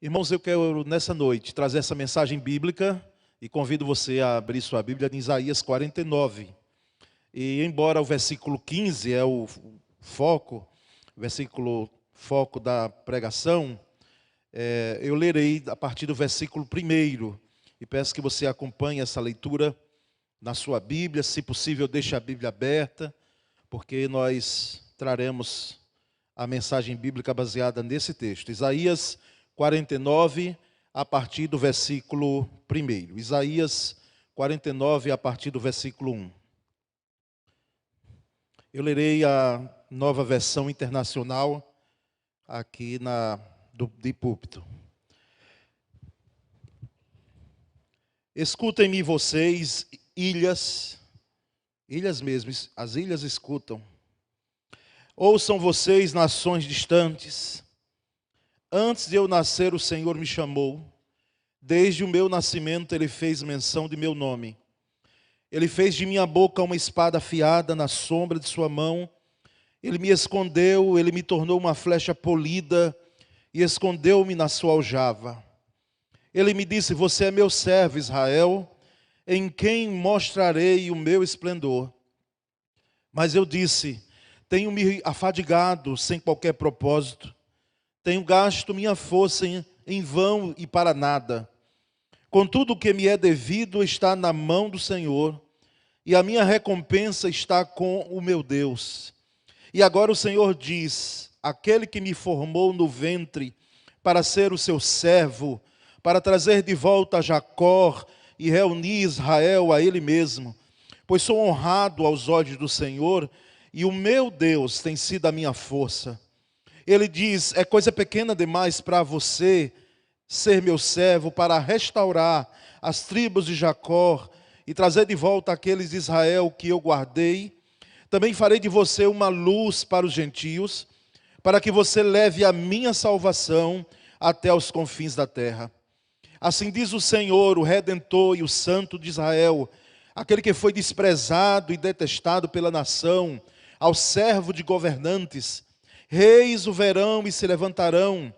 Irmãos, eu quero nessa noite trazer essa mensagem bíblica e convido você a abrir sua Bíblia em Isaías 49. E embora o versículo 15 é o versículo foco da pregação, eu lerei a partir do versículo 1 e peço que você acompanhe essa leitura na sua Bíblia, se possível deixe a Bíblia aberta, porque nós traremos a mensagem bíblica baseada nesse texto. Isaías 49, a partir do versículo 1. Isaías 49, a partir do versículo 1. Eu lerei a nova versão internacional aqui de púlpito. Escutem-me vocês, ilhas mesmo, as ilhas escutam. Ouçam vocês, nações distantes. Antes de eu nascer, o Senhor me chamou. Desde o meu nascimento, Ele fez menção de meu nome. Ele fez de minha boca uma espada afiada na sombra de sua mão. Ele me escondeu, Ele me tornou uma flecha polida e escondeu-me na sua aljava. Ele me disse: você é meu servo, Israel, em quem mostrarei o meu esplendor. Mas eu disse: tenho me afadigado sem qualquer propósito. Tenho gasto minha força em vão e para nada. Contudo, o que me é devido está na mão do Senhor, e a minha recompensa está com o meu Deus. E agora o Senhor diz: aquele que me formou no ventre para ser o seu servo, para trazer de volta a Jacó e reunir Israel a ele mesmo, pois sou honrado aos olhos do Senhor, e o meu Deus tem sido a minha força. Ele diz: é coisa pequena demais para você ser meu servo, para restaurar as tribos de Jacó e trazer de volta aqueles de Israel que eu guardei. Também farei de você uma luz para os gentios, para que você leve a minha salvação até os confins da terra. Assim diz o Senhor, o Redentor e o Santo de Israel, aquele que foi desprezado e detestado pela nação, ao servo de governantes. Reis o verão e se levantarão,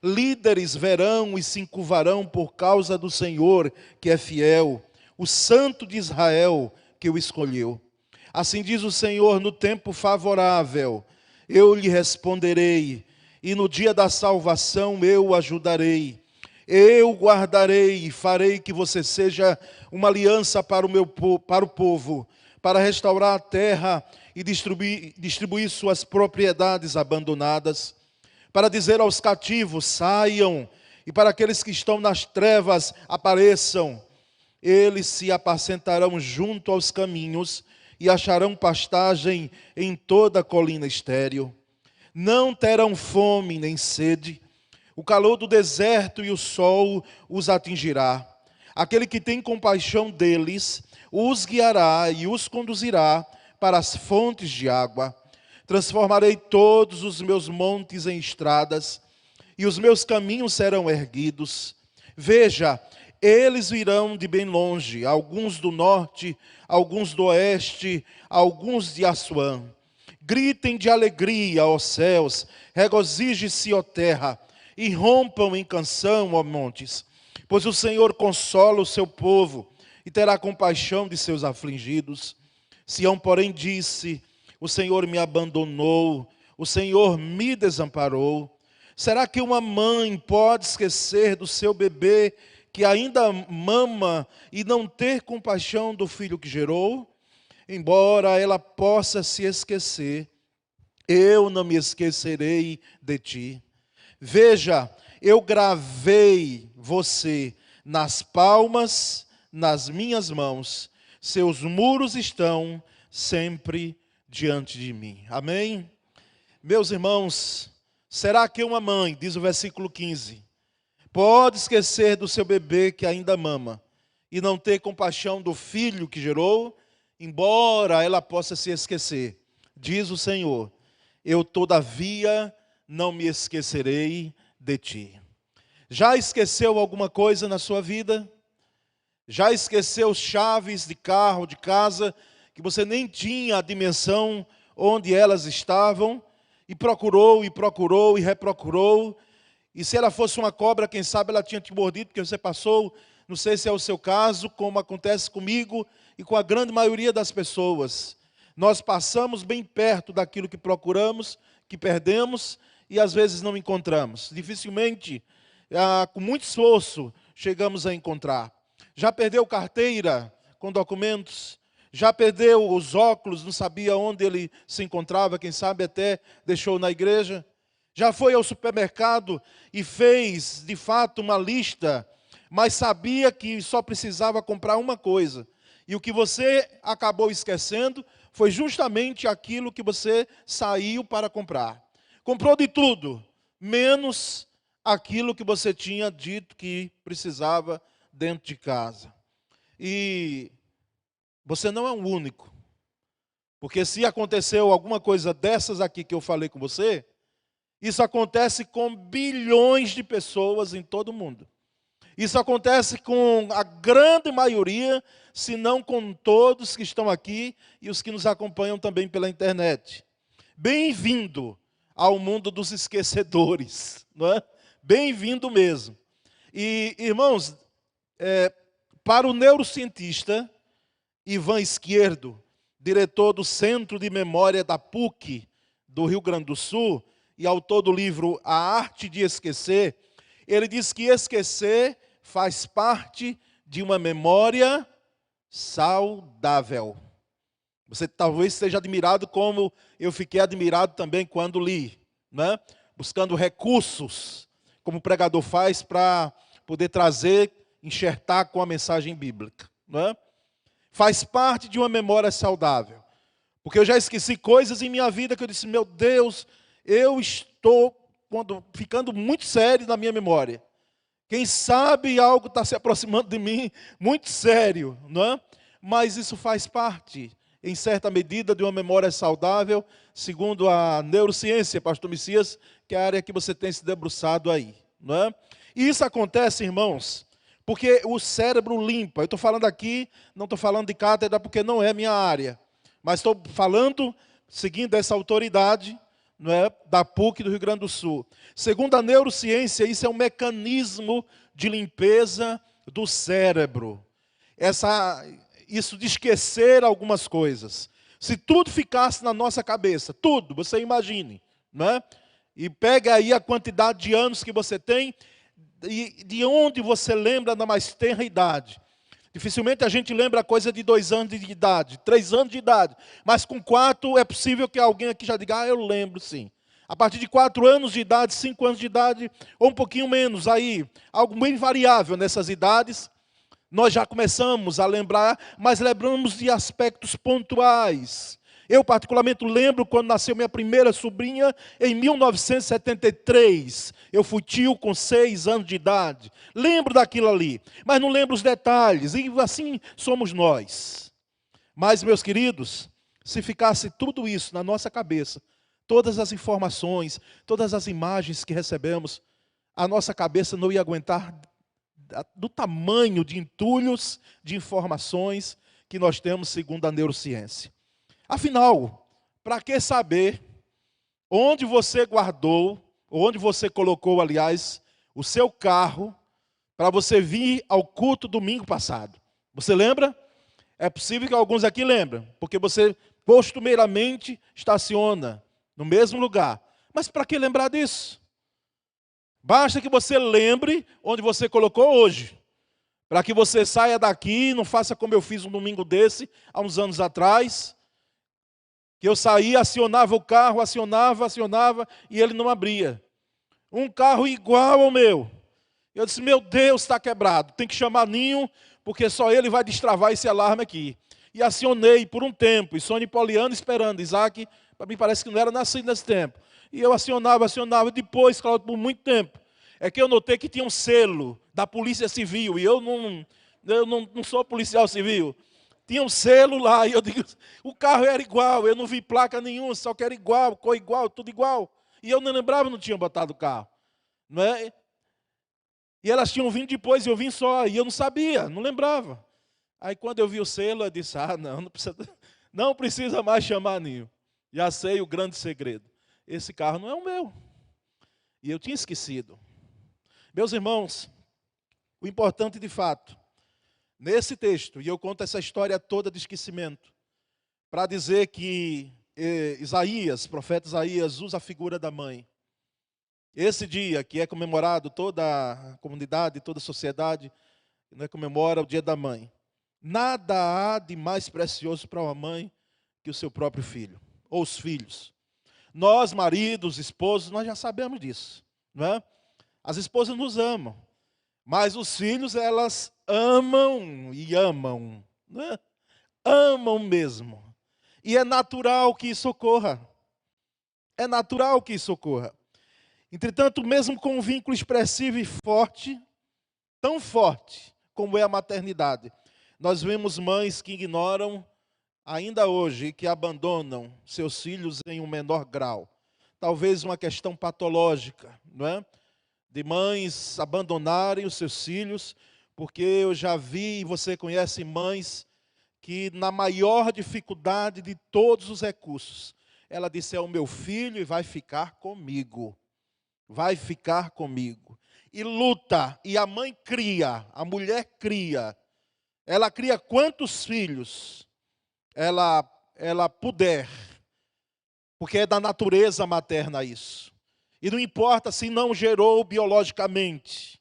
líderes verão e se encurvarão por causa do Senhor, que é fiel, o Santo de Israel, que o escolheu. Assim diz o Senhor: no tempo favorável eu lhe responderei, e no dia da salvação eu o ajudarei. Eu guardarei e farei que você seja uma aliança para o povo, para restaurar a terra e distribuir suas propriedades abandonadas, para dizer aos cativos: saiam, e para aqueles que estão nas trevas, apareçam. Eles se apacentarão junto aos caminhos e acharão pastagem em toda a colina estéril. Não terão fome nem sede. O calor do deserto e o sol os atingirá. Aquele que tem compaixão deles os guiará e os conduzirá para as fontes de água. Transformarei todos os meus montes em estradas, e os meus caminhos serão erguidos. Veja, eles virão de bem longe, alguns do norte, alguns do oeste, alguns de Assuã. Gritem de alegria, ó céus, regozije-se, ó terra, e rompam em canção, ó montes. Pois o Senhor consola o seu povo e terá compaixão de seus afligidos. Sião, porém, disse: o Senhor me abandonou, o Senhor me desamparou. Será que uma mãe pode esquecer do seu bebê que ainda mama e não ter compaixão do filho que gerou? Embora ela possa se esquecer, eu não me esquecerei de ti. Veja, eu gravei você nas palmas, nas minhas mãos. Seus muros estão sempre diante de mim. Amém? Meus irmãos, será que uma mãe, diz o versículo 15, pode esquecer do seu bebê que ainda mama e não ter compaixão do filho que gerou? Embora ela possa se esquecer, diz o Senhor: eu todavia não me esquecerei de ti. Já esqueceu alguma coisa na sua vida? Já esqueceu chaves de carro, de casa, que você nem tinha a dimensão onde elas estavam? E procurou, e procurou, e reprocurou, E se ela fosse uma cobra, quem sabe ela tinha te mordido, porque você passou, não sei se é o seu caso, como acontece comigo e com a grande maioria das pessoas. Nós passamos bem perto daquilo que procuramos, que perdemos e às vezes não encontramos. Dificilmente, com muito esforço, chegamos a encontrar. Já perdeu carteira com documentos? Já perdeu os óculos, não sabia onde ele se encontrava, quem sabe até deixou na igreja? Já foi ao supermercado e fez, de fato, uma lista, mas sabia que só precisava comprar uma coisa. E o que você acabou esquecendo foi justamente aquilo que você saiu para comprar. Comprou de tudo, menos aquilo que você tinha dito que precisava dentro de casa. E você não é o único. Porque se aconteceu alguma coisa dessas aqui que eu falei com você, isso acontece com bilhões de pessoas em todo o mundo. Isso acontece com a grande maioria, se não com todos que estão aqui e os que nos acompanham também pela internet. Bem-vindo ao mundo dos esquecedores, não é? Bem-vindo mesmo. E, irmãos, para o neurocientista Ivan Esquerdo, diretor do Centro de Memória da PUC do Rio Grande do Sul, e autor do livro A Arte de Esquecer, ele diz que esquecer faz parte de uma memória saudável. Você talvez esteja admirado como eu fiquei admirado também quando li, né? Buscando recursos, como o pregador faz para poder trazer, enxertar com a mensagem bíblica, né? Faz parte de uma memória saudável. Porque eu já esqueci coisas em minha vida que eu disse, meu Deus, eu estou ficando muito sério na minha memória. Quem sabe algo está se aproximando de mim, muito sério, não é? Mas isso faz parte, em certa medida, de uma memória saudável, segundo a neurociência, pastor Messias, que é a área que você tem se debruçado aí, não é? E isso acontece, irmãos, porque o cérebro limpa. Eu estou falando aqui, não estou falando de cátedra porque não é minha área, mas estou falando, seguindo essa autoridade, não é, da PUC do Rio Grande do Sul. Segundo a neurociência, isso é um mecanismo de limpeza do cérebro. Isso de esquecer algumas coisas. Se tudo ficasse na nossa cabeça, tudo, você imagine, não é? E pega aí a quantidade de anos que você tem, e de onde você lembra na mais tenra idade. Dificilmente a gente lembra coisa de 2 anos de idade, 3 anos de idade. Mas com 4 é possível que alguém aqui já diga, eu lembro sim. A partir de 4 anos de idade, 5 anos de idade, ou um pouquinho menos, aí, algo bem variável nessas idades, nós já começamos a lembrar, mas lembramos de aspectos pontuais. Eu particularmente lembro quando nasceu minha primeira sobrinha, em 1973. Eu fui tio com 6 anos de idade. Lembro daquilo ali, mas não lembro os detalhes. E assim somos nós. Mas, meus queridos, se ficasse tudo isso na nossa cabeça, todas as informações, todas as imagens que recebemos, a nossa cabeça não ia aguentar do tamanho de entulhos de informações que nós temos segundo a neurociência. Afinal, para que saber onde você guardou, ou onde você colocou, aliás, o seu carro, para você vir ao culto domingo passado? Você lembra? É possível que alguns aqui lembrem, porque você costumeiramente estaciona no mesmo lugar. Mas para que lembrar disso? Basta que você lembre onde você colocou hoje, para que você saia daqui e não faça como eu fiz um domingo desse, há uns anos atrás, que eu saía, acionava o carro, acionava, e ele não abria. Um carro igual ao meu. Eu disse, meu Deus, está quebrado, tem que chamar Ninho, porque só ele vai destravar esse alarme aqui. E acionei por um tempo, e Sônia e Poliana esperando. Isaac, para mim parece que não era nascido nesse tempo. E eu acionava, depois, claro, por muito tempo. É que eu notei que tinha um selo da Polícia Civil, e eu não sou policial civil. Tinha um selo lá, e eu digo, o carro era igual, eu não vi placa nenhuma, só que era igual, cor igual, tudo igual. E eu não lembrava, não tinha botado o carro. Não é? E elas tinham vindo depois, e eu vim só, e eu não sabia, não lembrava. Aí quando eu vi o selo, eu disse, não precisa mais chamar Ninho. Já sei o grande segredo. Esse carro não é o meu. E eu tinha esquecido. Meus irmãos, o importante de fato, nesse texto, e eu conto essa história toda de esquecimento, para dizer que Isaías, profeta Isaías, usa a figura da mãe. Esse dia que é comemorado, toda a comunidade, toda a sociedade, comemora o dia da mãe. Nada há de mais precioso para uma mãe que o seu próprio filho, ou os filhos. Nós, maridos, esposos, nós já sabemos disso, não é? As esposas nos amam, mas os filhos, elas amam e amam, né? Amam mesmo. E é natural que isso ocorra. É natural que isso ocorra. Entretanto, mesmo com um vínculo expressivo e forte, tão forte como é a maternidade, nós vemos mães que ignoram ainda hoje e que abandonam seus filhos em um menor grau. Talvez uma questão patológica, não é? De mães abandonarem os seus filhos, porque eu já vi, e você conhece mães que na maior dificuldade de todos os recursos, ela disse: é o meu filho e vai ficar comigo. Vai ficar comigo. E luta, e a mãe cria, a mulher cria. Ela cria quantos filhos ela puder, porque é da natureza materna isso. E não importa se não gerou biologicamente,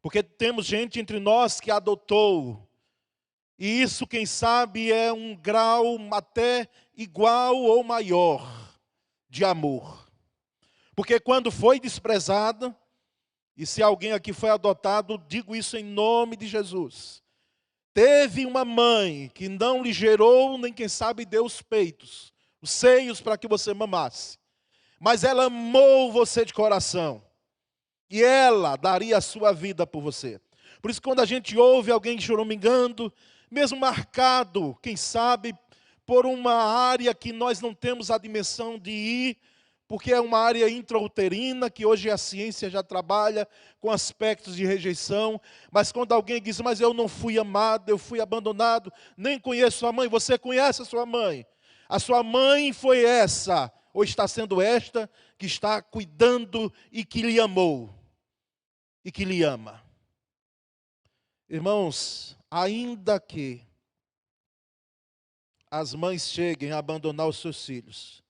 porque temos gente entre nós que adotou, e isso, quem sabe, é um grau até igual ou maior de amor. Porque quando foi desprezada, e se alguém aqui foi adotado, digo isso em nome de Jesus, teve uma mãe que não lhe gerou, nem quem sabe deu os peitos, os seios para que você mamasse, mas ela amou você de coração, e ela daria a sua vida por você. Por isso, quando a gente ouve alguém choramingando, mesmo marcado, quem sabe, por uma área que nós não temos a dimensão de ir, porque é uma área intrauterina, que hoje a ciência já trabalha com aspectos de rejeição, mas quando alguém diz: mas eu não fui amado, eu fui abandonado, nem conheço sua mãe. Você conhece a sua mãe? A sua mãe foi essa, ou está sendo esta, que está cuidando e que lhe amou, e que lhe ama. Irmãos, ainda que as mães cheguem a abandonar os seus filhos,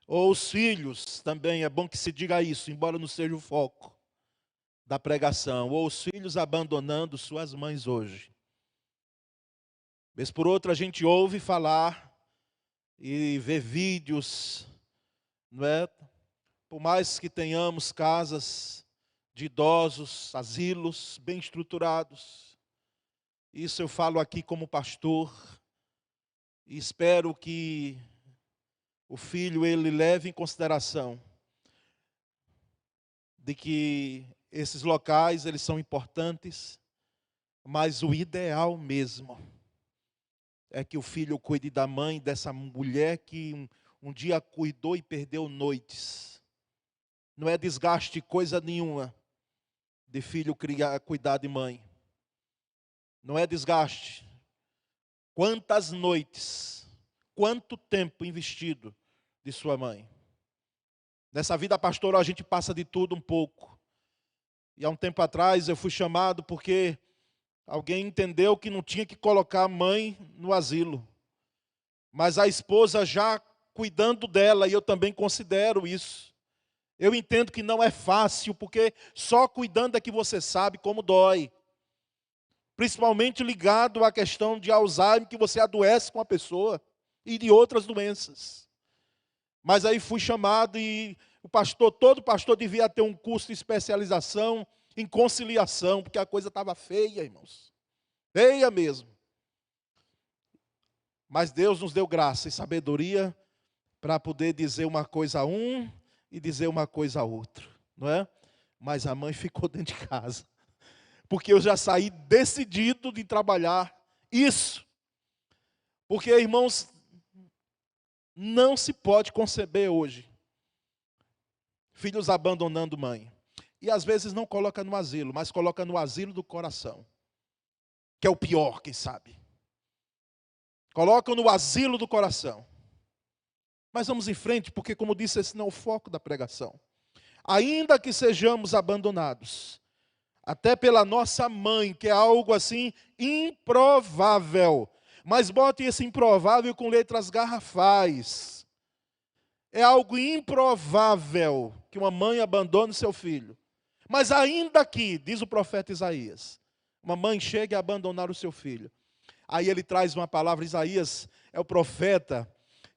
ou os filhos, também é bom que se diga isso, embora não seja o foco da pregação, ou os filhos abandonando suas mães hoje. Vez por outra a gente ouve falar e vê vídeos, não é? Por mais que tenhamos casas de idosos, asilos bem estruturados, isso eu falo aqui como pastor, e espero que o filho, ele leve em consideração de que esses locais, eles são importantes, mas o ideal mesmo é que o filho cuide da mãe, dessa mulher que um dia cuidou e perdeu noites. Não é desgaste coisa nenhuma de filho cuidar de mãe. Não é desgaste. Quantas noites, quanto tempo investido de sua mãe. Nessa vida pastoral a gente passa de tudo um pouco. E há um tempo atrás eu fui chamado porque alguém entendeu que não tinha que colocar a mãe no asilo. Mas a esposa já cuidando dela, e eu também considero isso. Eu entendo que não é fácil, porque só cuidando é que você sabe como dói. Principalmente ligado à questão de Alzheimer, que você adoece com a pessoa, e de outras doenças. Mas aí fui chamado e todo pastor devia ter um curso de especialização em conciliação, porque a coisa estava feia, irmãos. Feia mesmo. Mas Deus nos deu graça e sabedoria para poder dizer uma coisa a um e dizer uma coisa a outro, não é? Mas a mãe ficou dentro de casa, porque eu já saí decidido de trabalhar isso. Porque, irmãos, não se pode conceber hoje filhos abandonando mãe. E às vezes não coloca no asilo, mas coloca no asilo do coração, que é o pior, quem sabe. Colocam no asilo do coração. Mas vamos em frente, porque como disse, esse não é o foco da pregação. Ainda que sejamos abandonados, até pela nossa mãe, que é algo assim improvável. Mas bote esse improvável com letras garrafais. É algo improvável que uma mãe abandone seu filho. Mas ainda que, diz o profeta Isaías, uma mãe chegue a abandonar o seu filho. Aí ele traz uma palavra, Isaías é o profeta,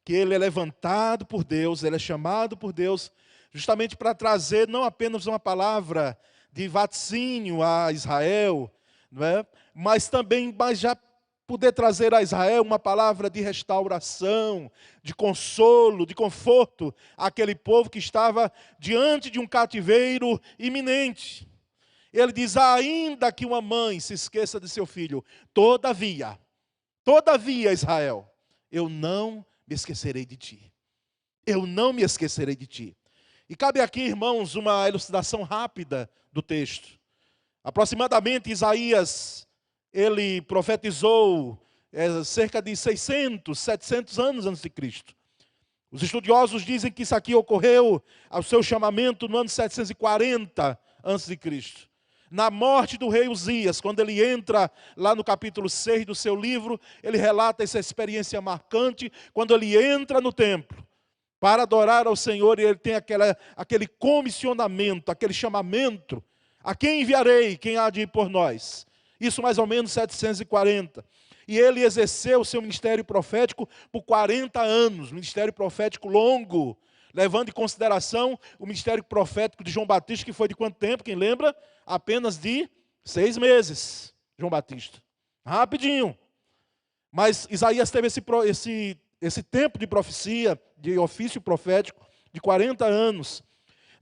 que ele é levantado por Deus, ele é chamado por Deus, justamente para trazer não apenas uma palavra de vaticínio a Israel, não é? Mas também já poder trazer a Israel uma palavra de restauração, de consolo, de conforto àquele povo que estava diante de um cativeiro iminente. Ele diz, ainda que uma mãe se esqueça de seu filho, todavia, Israel, eu não me esquecerei de ti. Eu não me esquecerei de ti. E cabe aqui, irmãos, uma elucidação rápida do texto. Aproximadamente, Isaías, ele profetizou cerca de 600, 700 anos antes de Cristo. Os estudiosos dizem que isso aqui ocorreu ao seu chamamento no ano 740 antes de Cristo. Na morte do rei Uzias, quando ele entra lá no capítulo 6 do seu livro, ele relata essa experiência marcante, quando ele entra no templo para adorar ao Senhor, e ele tem aquele comissionamento, aquele chamamento, a quem enviarei, quem há de ir por nós? Isso mais ou menos 740. E ele exerceu o seu ministério profético por 40 anos, ministério profético longo, levando em consideração o ministério profético de João Batista, que foi de quanto tempo, quem lembra? Apenas de 6 meses, João Batista. Rapidinho. Mas Isaías teve esse tempo de profecia, de ofício profético, de 40 anos,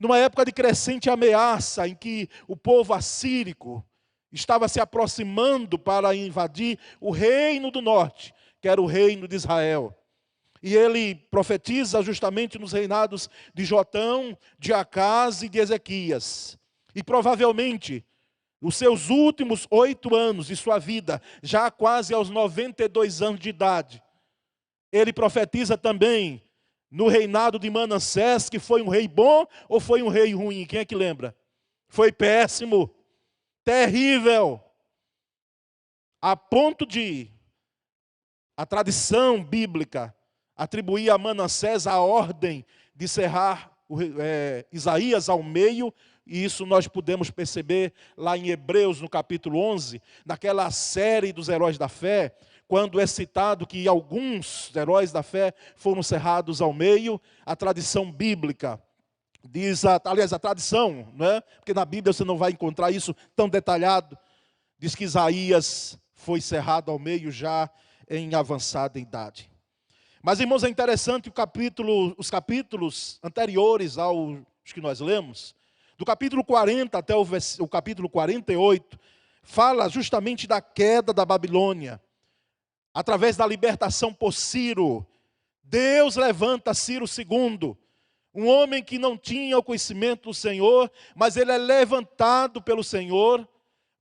numa época de crescente ameaça, em que o povo assírico estava se aproximando para invadir o reino do norte, que era o reino de Israel. E ele profetiza justamente nos reinados de Jotão, de Acás e de Ezequias. E provavelmente, os seus últimos 8 anos de sua vida, já quase aos 92 anos de idade, ele profetiza também no reinado de Manassés, que foi um rei bom ou foi um rei ruim? Quem é que lembra? Foi péssimo, terrível, a ponto de a tradição bíblica atribuir a Manassés a ordem de cerrar Isaías ao meio, e isso nós podemos perceber lá em Hebreus, no capítulo 11, naquela série dos heróis da fé, quando é citado que alguns heróis da fé foram cerrados ao meio, a tradição bíblica diz, aliás, a tradição, né? Porque na Bíblia você não vai encontrar isso tão detalhado, diz que Isaías foi cerrado ao meio já em avançada idade. Mas, irmãos, é interessante os capítulos anteriores aos que nós lemos, do capítulo 40 até o capítulo 48, fala justamente da queda da Babilônia, através da libertação por Ciro. Deus levanta Ciro II, um homem que não tinha o conhecimento do Senhor, mas ele é levantado pelo Senhor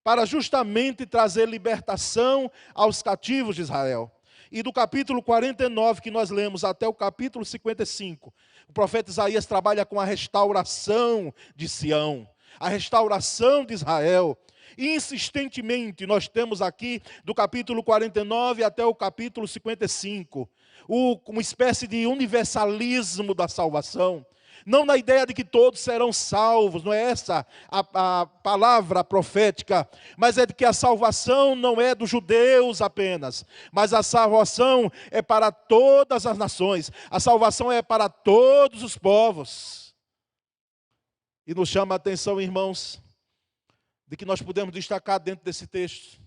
para justamente trazer libertação aos cativos de Israel. E do capítulo 49 que nós lemos até o capítulo 55, o profeta Isaías trabalha com a restauração de Sião, a restauração de Israel. Insistentemente nós temos aqui do capítulo 49 até o capítulo 55, uma espécie de universalismo da salvação. Não na ideia de que todos serão salvos, não é essa a palavra profética, mas é de que a salvação não é dos judeus apenas, mas a salvação é para todas as nações, a salvação é para todos os povos. E nos chama a atenção, irmãos, de que nós podemos destacar dentro desse texto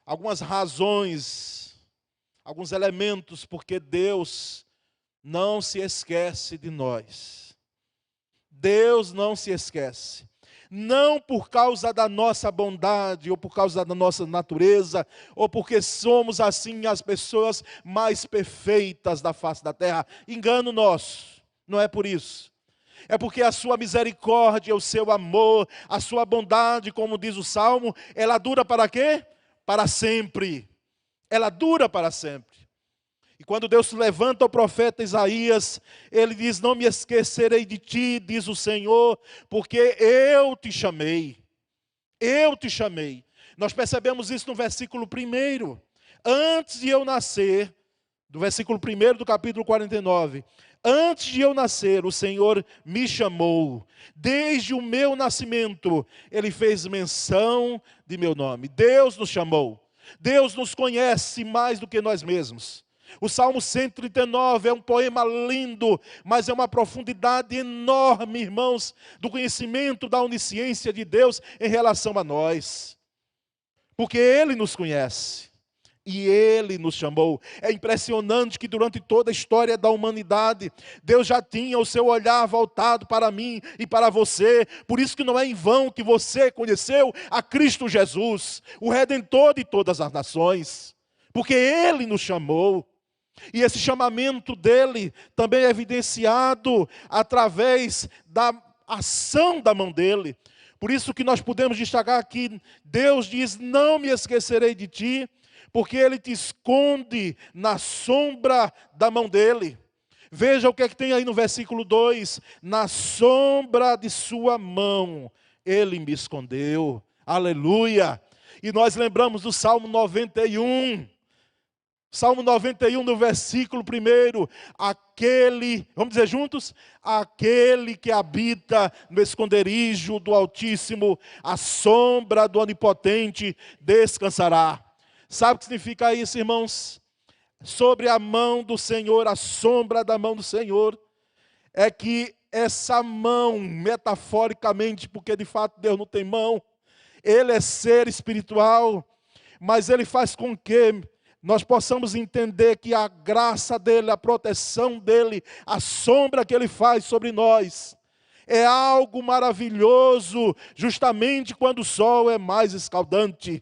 algumas razões, alguns elementos, porque Deus não se esquece de nós. Deus não se esquece. Não por causa da nossa bondade, ou por causa da nossa natureza, ou porque somos assim as pessoas mais perfeitas da face da terra. Engano nosso, não é por isso. É porque a sua misericórdia, o seu amor, a sua bondade, como diz o Salmo, ela dura para quê? Para sempre. Ela dura para sempre. E quando Deus levanta o profeta Isaías, ele diz, não me esquecerei de ti, diz o Senhor, porque eu te chamei. Eu te chamei. Nós percebemos isso no versículo 1. Antes de eu nascer, do versículo 1 do capítulo 49. Antes de eu nascer, o Senhor me chamou. Desde o meu nascimento, Ele fez menção de meu nome. Deus nos chamou. Deus nos conhece mais do que nós mesmos. O Salmo 139 é um poema lindo, mas é uma profundidade enorme, irmãos, do conhecimento da onisciência de Deus em relação a nós. Porque Ele nos conhece. E Ele nos chamou. É impressionante que durante toda a história da humanidade, Deus já tinha o seu olhar voltado para mim e para você. Por isso que não é em vão que você conheceu a Cristo Jesus, o Redentor de todas as nações. Porque Ele nos chamou. E esse chamamento dEle também é evidenciado através da ação da mão dEle. Por isso que nós podemos destacar aqui, Deus diz, não me esquecerei de ti, porque Ele te esconde na sombra da mão dEle. Veja o que é que tem aí no versículo 2. Na sombra de sua mão, Ele me escondeu. Aleluia! E nós lembramos do Salmo 91. Salmo 91, no versículo 1. Aquele, vamos dizer juntos? Aquele que habita no esconderijo do Altíssimo, a sombra do Onipotente descansará. Sabe o que significa isso, irmãos? Sobre a mão do Senhor, a sombra da mão do Senhor, é que essa mão, metaforicamente, porque de fato Deus não tem mão, Ele é ser espiritual, mas Ele faz com que nós possamos entender que a graça dEle, a proteção dEle, a sombra que Ele faz sobre nós, é algo maravilhoso, justamente quando o sol é mais escaldante.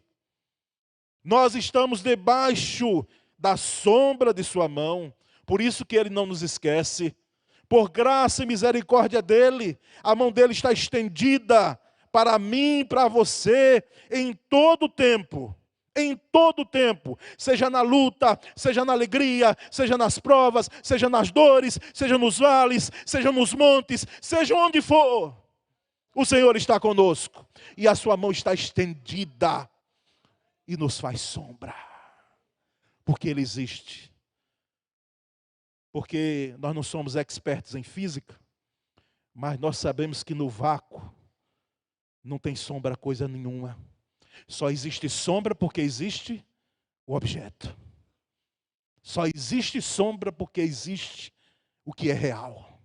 Nós estamos debaixo da sombra de sua mão, por isso que Ele não nos esquece. Por graça e misericórdia dEle, a mão dEle está estendida para mim e para você em todo o tempo. Em todo o tempo, seja na luta, seja na alegria, seja nas provas, seja nas dores, seja nos vales, seja nos montes, seja onde for, o Senhor está conosco e a sua mão está estendida e nos faz sombra, porque Ele existe. Porque nós não somos expertos em física, mas nós sabemos que no vácuo não tem sombra coisa nenhuma. Só existe sombra porque existe o objeto. Só existe sombra porque existe o que é real.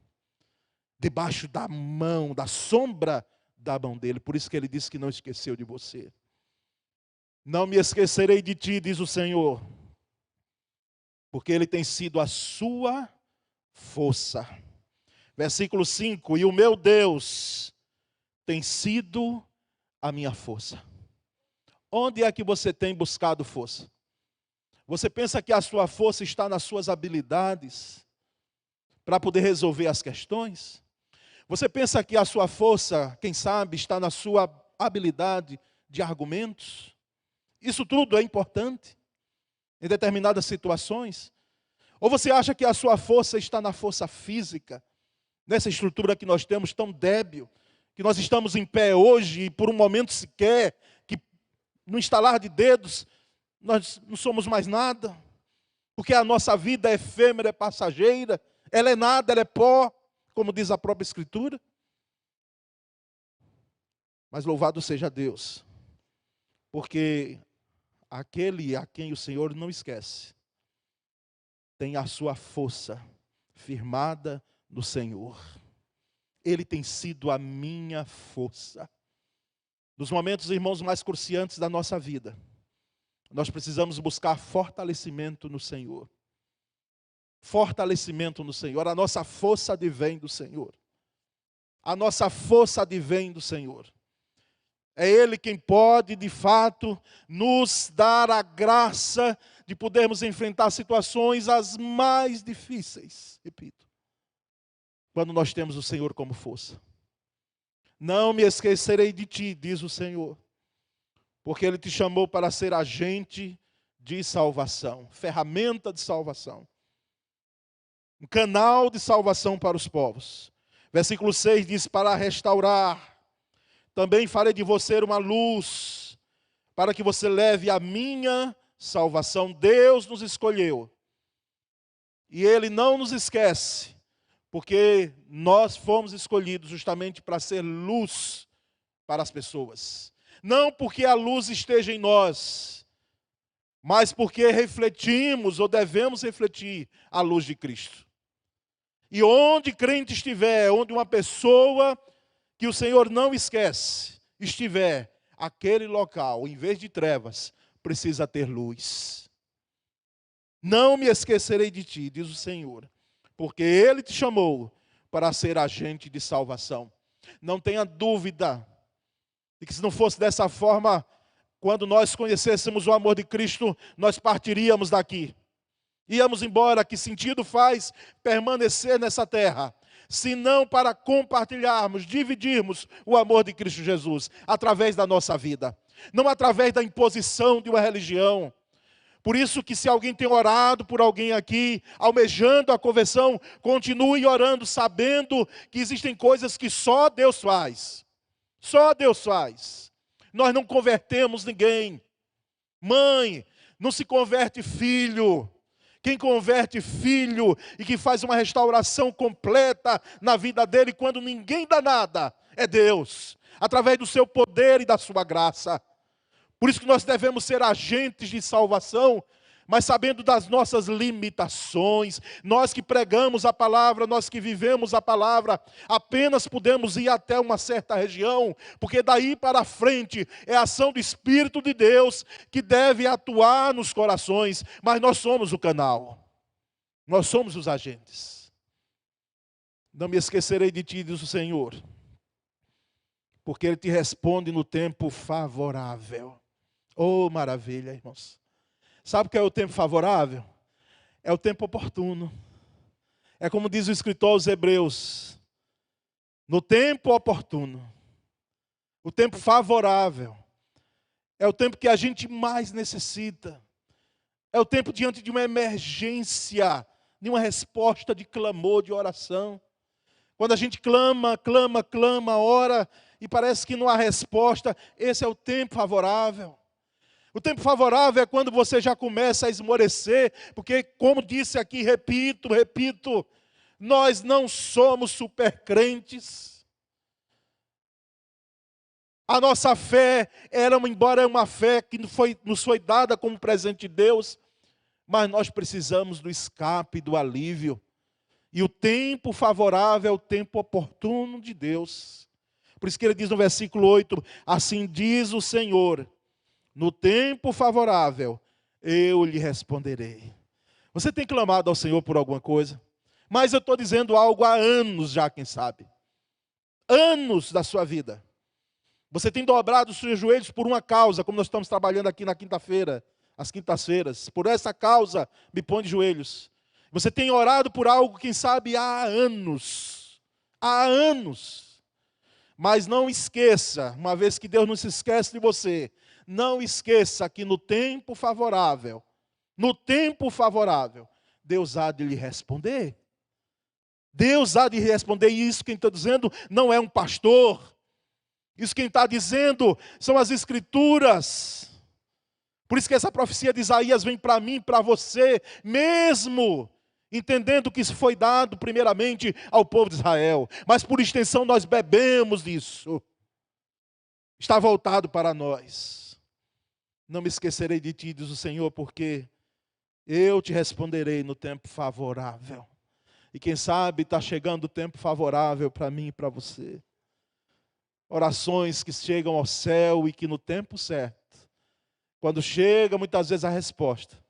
Debaixo da mão, da sombra da mão dEle. Por isso que Ele disse que não esqueceu de você. Não me esquecerei de ti, diz o Senhor, porque Ele tem sido a sua força. Versículo 5, e o meu Deus tem sido a minha força. Onde é que você tem buscado força? Você pensa que a sua força está nas suas habilidades para poder resolver as questões? Você pensa que a sua força, quem sabe, está na sua habilidade de argumentos? Isso tudo é importante em determinadas situações. Ou você acha que a sua força está na força física, nessa estrutura que nós temos tão débil, que nós estamos em pé hoje e por um momento sequer, que no estalar de dedos, nós não somos mais nada, porque a nossa vida é efêmera, é passageira, ela é nada, ela é pó, como diz a própria Escritura. Mas louvado seja Deus, porque aquele a quem o Senhor não esquece, tem a sua força firmada no Senhor. Ele tem sido a minha força. Nos momentos, irmãos, mais cruciantes da nossa vida, nós precisamos buscar fortalecimento no Senhor. Fortalecimento no Senhor. A nossa força advém do Senhor. A nossa força advém do Senhor. É Ele quem pode, de fato, nos dar a graça de podermos enfrentar situações as mais difíceis. Repito. Quando nós temos o Senhor como força. Não me esquecerei de ti, diz o Senhor, porque Ele te chamou para ser agente de salvação, ferramenta de salvação, um canal de salvação para os povos. Versículo 6 diz, para restaurar, Também farei de você uma luz, para que você leve a minha salvação. Deus nos escolheu. E Ele não nos esquece, porque nós fomos escolhidos justamente para ser luz para as pessoas. Não porque a luz esteja em nós, mas porque refletimos ou devemos refletir a luz de Cristo. E onde crente estiver, onde uma pessoa que o Senhor não esquece estiver, aquele local, em vez de trevas, precisa ter luz. Não me esquecerei de ti, diz o Senhor, porque Ele te chamou para ser agente de salvação. Não tenha dúvida de que se não fosse dessa forma, quando nós conhecêssemos o amor de Cristo, nós partiríamos daqui. Íamos embora. Que sentido faz permanecer nessa terra, se não para compartilharmos, dividirmos o amor de Cristo Jesus, através da nossa vida, não através da imposição de uma religião. Por isso que se alguém tem orado por alguém aqui, almejando a conversão, continue orando, sabendo que existem coisas que só Deus faz. Só Deus faz. Nós não convertemos ninguém. Mãe, não se converte filho. Quem converte filho e que faz uma restauração completa na vida dele, quando ninguém dá nada, é Deus, através do seu poder e da sua graça. Por isso que nós devemos ser agentes de salvação, mas sabendo das nossas limitações. Nós que pregamos a palavra, nós que vivemos a palavra, apenas podemos ir até uma certa região, porque daí para frente é a ação do Espírito de Deus que deve atuar nos corações, mas nós somos o canal, nós somos os agentes. Não me esquecerei de ti, diz o Senhor, porque Ele te responde no tempo favorável. Oh, maravilha, irmãos. Sabe o que é o tempo favorável? É o tempo oportuno. É como diz o escritor aos Hebreus, no tempo oportuno. O tempo favorável. É o tempo que a gente mais necessita. É o tempo diante de uma emergência, de uma resposta de clamor, de oração. Quando a gente clama, ora, e parece que não há resposta, esse é o tempo favorável. O tempo favorável é quando você já começa a esmorecer, porque, como disse aqui, repito, nós não somos supercrentes. A nossa fé, embora é uma fé que nos foi dada como presente de Deus, mas nós precisamos do escape, do alívio. E o tempo favorável é o tempo oportuno de Deus. Por isso que ele diz no versículo 8, assim diz o Senhor, no tempo favorável, eu lhe responderei. Você tem clamado ao Senhor por alguma coisa? Mas eu estou dizendo algo há anos já, quem sabe. Anos da sua vida. Você tem dobrado os seus joelhos por uma causa, como nós estamos trabalhando aqui na quinta-feira, às quintas-feiras. Por essa causa, me põe de joelhos. Você tem orado por algo, quem sabe, há anos. Há anos. Mas não esqueça, uma vez que Deus não se esquece de você, não esqueça que no tempo favorável, Deus há de lhe responder. Deus há de responder, e isso quem está dizendo não é um pastor. Isso quem está dizendo são as Escrituras. Por isso que essa profecia de Isaías vem para mim, para você, mesmo entendendo que isso foi dado primeiramente ao povo de Israel. Mas por extensão nós bebemos disso. Está voltado para nós. Não me esquecerei de ti, diz o Senhor, porque eu te responderei no tempo favorável. E quem sabe está chegando o tempo favorável para mim e para você. Orações que chegam ao céu e que no tempo certo, quando chega muitas vezes a resposta,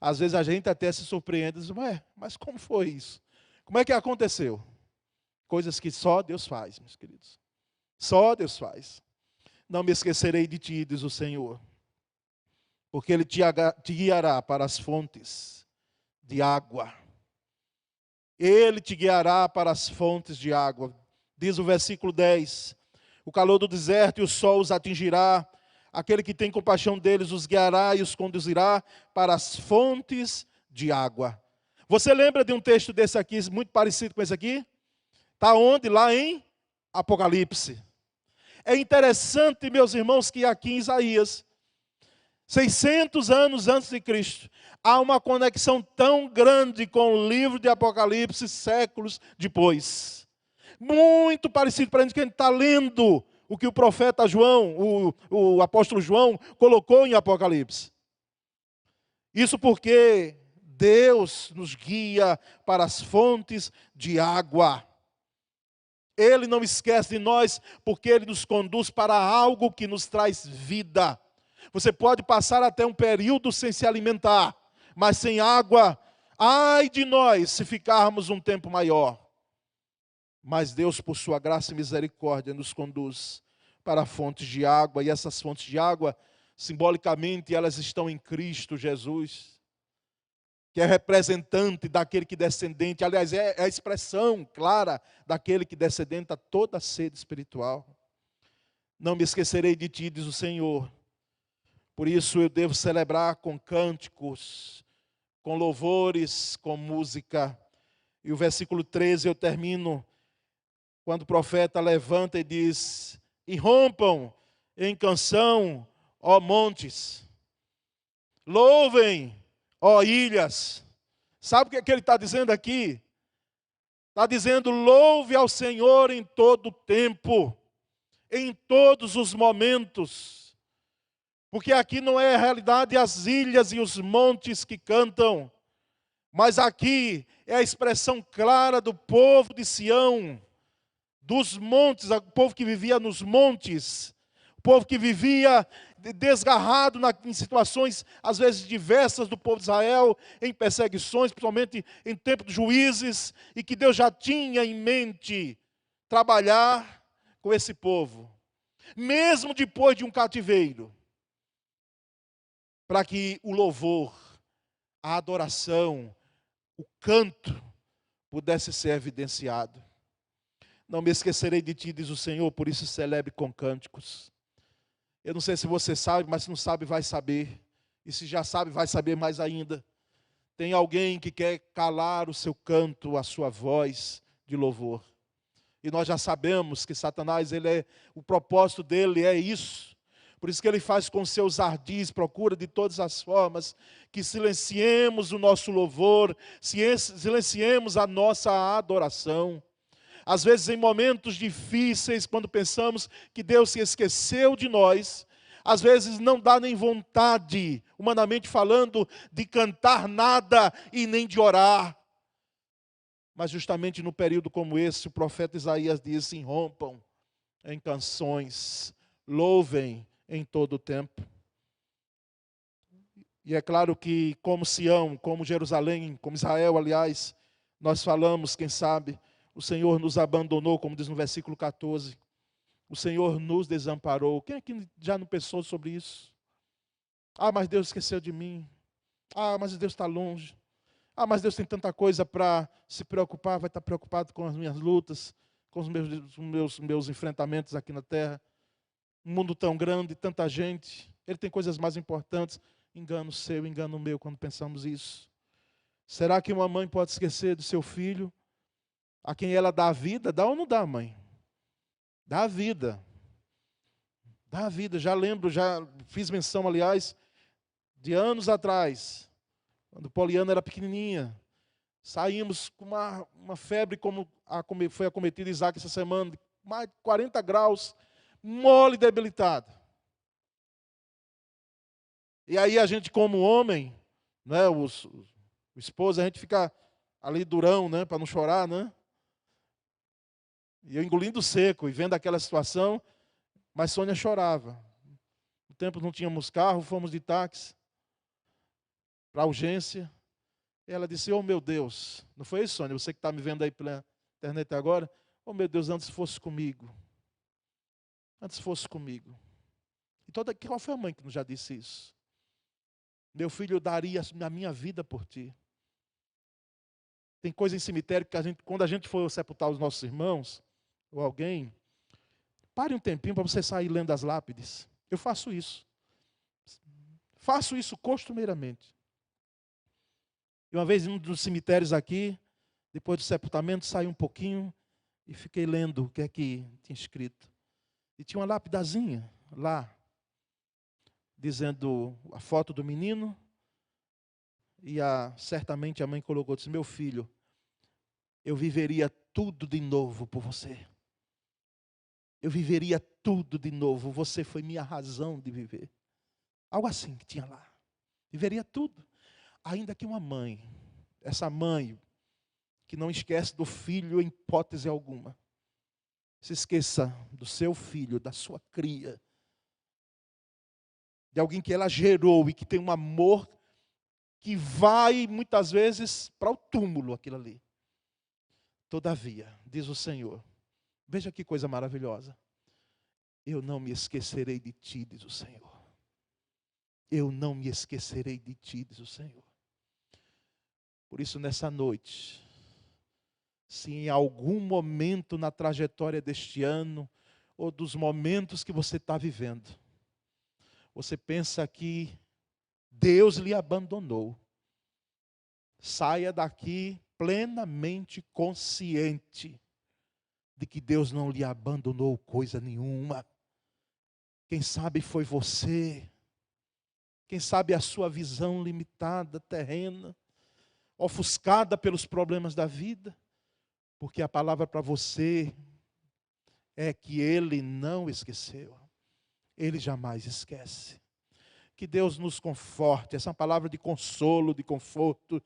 às vezes a gente até se surpreende e diz, mas como foi isso? Como é que aconteceu? Coisas que só Deus faz, meus queridos. Só Deus faz. Não me esquecerei de ti, diz o Senhor, porque Ele te guiará para as fontes de água. Ele te guiará para as fontes de água. Diz o versículo 10, o calor do deserto e o sol os atingirá, aquele que tem compaixão deles os guiará e os conduzirá para as fontes de água. Você lembra de um texto desse aqui, muito parecido com esse aqui? Está onde? Lá em Apocalipse. É interessante, meus irmãos, que aqui em Isaías, 600 anos antes de Cristo, há uma conexão tão grande com o livro de Apocalipse, séculos depois. Muito parecido para a gente que a gente está lendo o que o profeta João, o apóstolo João, colocou em Apocalipse. Isso porque Deus nos guia para as fontes de água. Ele não esquece de nós, porque Ele nos conduz para algo que nos traz vida. Você pode passar até um período sem se alimentar, mas sem água, ai de nós se ficarmos um tempo maior. Mas Deus, por sua graça e misericórdia, nos conduz para fontes de água, e essas fontes de água, simbolicamente, elas estão em Cristo Jesus, que é representante daquele que descendente, aliás, é a expressão clara daquele que descendenta toda a sede espiritual. Não me esquecerei de ti, diz o Senhor. Por isso eu devo celebrar com cânticos, com louvores, com música. E o versículo 13 eu termino, quando o profeta levanta e diz: irrompam em canção, ó montes, louvem, ó ilhas. Sabe o que ele está dizendo aqui? Está dizendo: louve ao Senhor em todo o tempo, em todos os momentos. Porque aqui não é a realidade as ilhas e os montes que cantam, mas aqui é a expressão clara do povo de Sião, dos montes, o povo que vivia nos montes, o povo que vivia desgarrado em situações, às vezes diversas do povo de Israel, em perseguições, principalmente em tempo de juízes, e que Deus já tinha em mente trabalhar com esse povo, mesmo depois de um cativeiro, para que o louvor, a adoração, o canto pudesse ser evidenciado. Não me esquecerei de ti, diz o Senhor, por isso celebre com cânticos. Eu não sei se você sabe, mas se não sabe, vai saber. E se já sabe, vai saber mais ainda. Tem alguém que quer calar o seu canto, a sua voz de louvor. E nós já sabemos que Satanás, o propósito dele é isso. Por isso que ele faz com seus ardis, procura de todas as formas que silenciemos o nosso louvor, silenciemos a nossa adoração. Às vezes em momentos difíceis, quando pensamos que Deus se esqueceu de nós, às vezes não dá nem vontade, humanamente falando, de cantar nada e nem de orar. Mas justamente no período como esse, o profeta Isaías diz: irrompam em canções, louvem em todo o tempo. E é claro que como Sião, como Jerusalém, como Israel, aliás, nós falamos, quem sabe, o Senhor nos abandonou, como diz no versículo 14. O Senhor nos desamparou. Quem aqui já não pensou sobre isso? Ah, mas Deus esqueceu de mim. Ah, mas Deus está longe. Ah, mas Deus tem tanta coisa para se preocupar, vai estar preocupado com as minhas lutas, com os meus enfrentamentos aqui na terra. Um mundo tão grande, tanta gente. Ele tem coisas mais importantes. Engano seu, engano meu, quando pensamos isso. Será que uma mãe pode esquecer do seu filho, a quem ela dá a vida? Dá ou não dá, mãe? Dá a vida. Dá a vida. Já lembro, já fiz menção, aliás, de anos atrás, quando Poliana era pequenininha. Saímos com uma febre como foi acometida Isaac essa semana, de mais de 40 graus, mole e debilitado. E aí a gente, como homem, né, o esposo, a gente fica ali durão, né, para não chorar, né? E eu engolindo seco e vendo aquela situação, mas Sônia chorava. No tempo não tínhamos carro, fomos de táxi para a urgência. E ela disse: oh meu Deus, não foi isso, Sônia? Você que está me vendo aí pela internet agora? Oh meu Deus, antes fosse comigo. Antes fosse comigo. E qual foi a mãe que nos já disse isso? Meu filho, eu daria a minha vida por ti. Tem coisa em cemitério que quando a gente for sepultar os nossos irmãos, ou alguém, pare um tempinho para você sair lendo as lápides. Eu faço isso. Faço isso costumeiramente. E uma vez em um dos cemitérios aqui, depois do sepultamento, saí um pouquinho e fiquei lendo o que é que tinha escrito. E tinha uma lapidazinha lá, dizendo a foto do menino. E certamente a mãe colocou, disse: meu filho, eu viveria tudo de novo por você. Eu viveria tudo de novo. Você foi minha razão de viver. Algo assim que tinha lá. Viveria tudo. Ainda que uma mãe, essa mãe que não esquece do filho em hipótese alguma, se esqueça do seu filho, da sua cria, de alguém que ela gerou e que tem um amor que vai muitas vezes para o túmulo, aquilo ali. Todavia, diz o Senhor, veja que coisa maravilhosa. Eu não me esquecerei de ti, diz o Senhor. Eu não me esquecerei de ti, diz o Senhor. Por isso, nessa noite, se em algum momento na trajetória deste ano, ou dos momentos que você está vivendo, você pensa que Deus lhe abandonou, saia daqui plenamente consciente de que Deus não lhe abandonou coisa nenhuma. Quem sabe foi você, quem sabe a sua visão limitada, terrena, ofuscada pelos problemas da vida, porque a palavra para você é que Ele não esqueceu, Ele jamais esquece. Que Deus nos conforte, essa palavra de consolo, de conforto,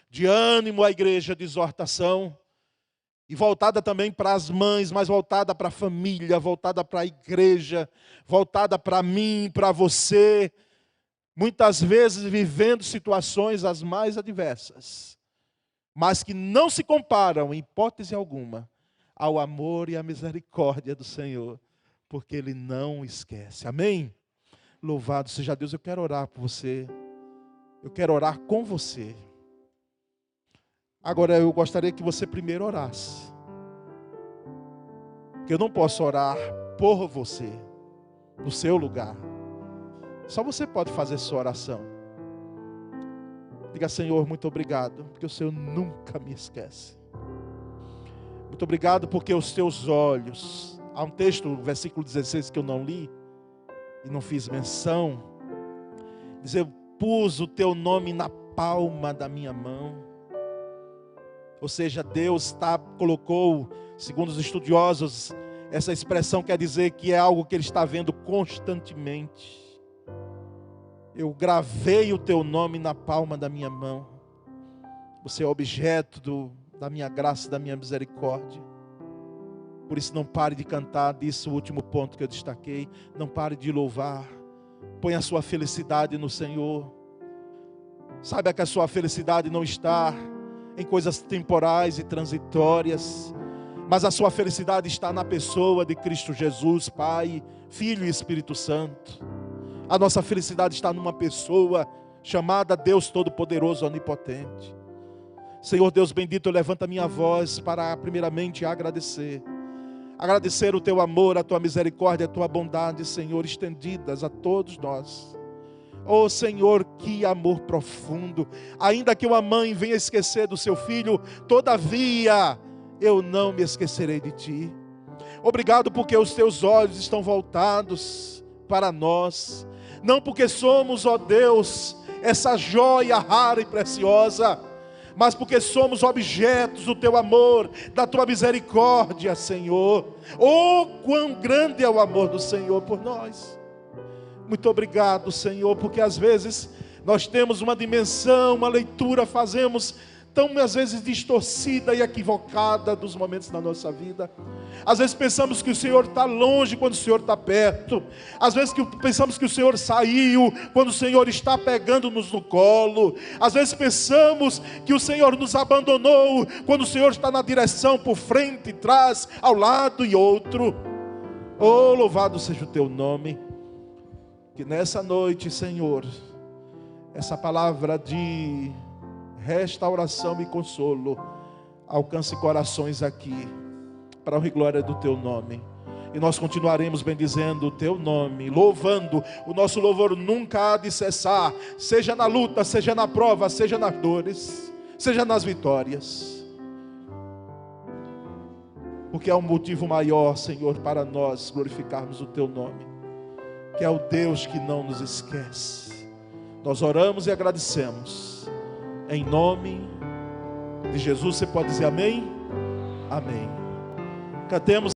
de ânimo à igreja de exortação, e voltada também para as mães, mas voltada para a família, voltada para a igreja, voltada para mim, para você, muitas vezes vivendo situações as mais adversas, mas que não se comparam, em hipótese alguma, ao amor e à misericórdia do Senhor, porque Ele não esquece. Amém? Louvado seja Deus. Eu quero orar por você, eu quero orar com você. Agora eu gostaria que você primeiro orasse, porque eu não posso orar por você, no seu lugar. Só você pode fazer sua oração. Diga: Senhor, muito obrigado, porque o Senhor nunca me esquece. Muito obrigado porque os teus olhos, há um texto, versículo 16, que eu não li e não fiz menção, diz: eu pus o teu nome na palma da minha mão. Ou seja, Deus colocou, segundo os estudiosos, essa expressão quer dizer que é algo que Ele está vendo constantemente. Eu gravei o teu nome na palma da minha mão. Você é objeto da minha graça, da minha misericórdia. Por isso não pare de cantar, disse o último ponto que eu destaquei. Não pare de louvar. Põe a sua felicidade no Senhor. Saiba que a sua felicidade não está em coisas temporais e transitórias, mas a sua felicidade está na pessoa de Cristo Jesus, Pai, Filho e Espírito Santo. A nossa felicidade está numa pessoa chamada Deus Todo-Poderoso, Onipotente. Senhor Deus bendito, eu levanto a minha voz para primeiramente agradecer o teu amor, a tua misericórdia, a tua bondade, Senhor, estendidas a todos nós. Oh Senhor, que amor profundo. Ainda que uma mãe venha esquecer do seu filho, todavia eu não me esquecerei de ti. Obrigado porque os teus olhos estão voltados para nós, não porque somos, ó Deus, essa joia rara e preciosa, mas porque somos objetos do teu amor, da tua misericórdia, Senhor. Oh, quão grande é o amor do Senhor por nós. Muito obrigado, Senhor, porque às vezes nós temos uma dimensão, uma leitura, fazemos tão às vezes distorcida e equivocada dos momentos da nossa vida. Às vezes pensamos que o Senhor está longe quando o Senhor está perto. Às vezes pensamos que o Senhor saiu quando o Senhor está pegando-nos no colo. Às vezes pensamos que o Senhor nos abandonou quando o Senhor está na direção, por frente, trás, ao lado e outro. Oh, louvado seja o teu nome. Que nessa noite, Senhor, essa palavra de restauração e consolo alcance corações aqui, para a honra e glória do teu nome. E nós continuaremos bendizendo o teu nome, louvando. O nosso louvor nunca há de cessar, seja na luta, seja na prova, seja nas dores, seja nas vitórias. porque há um motivo maior, Senhor, para nós glorificarmos o Teu nome, que é o Deus que não nos esquece. Nós oramos e agradecemos, em nome de Jesus. Você pode dizer amém? Amém. Cantemos.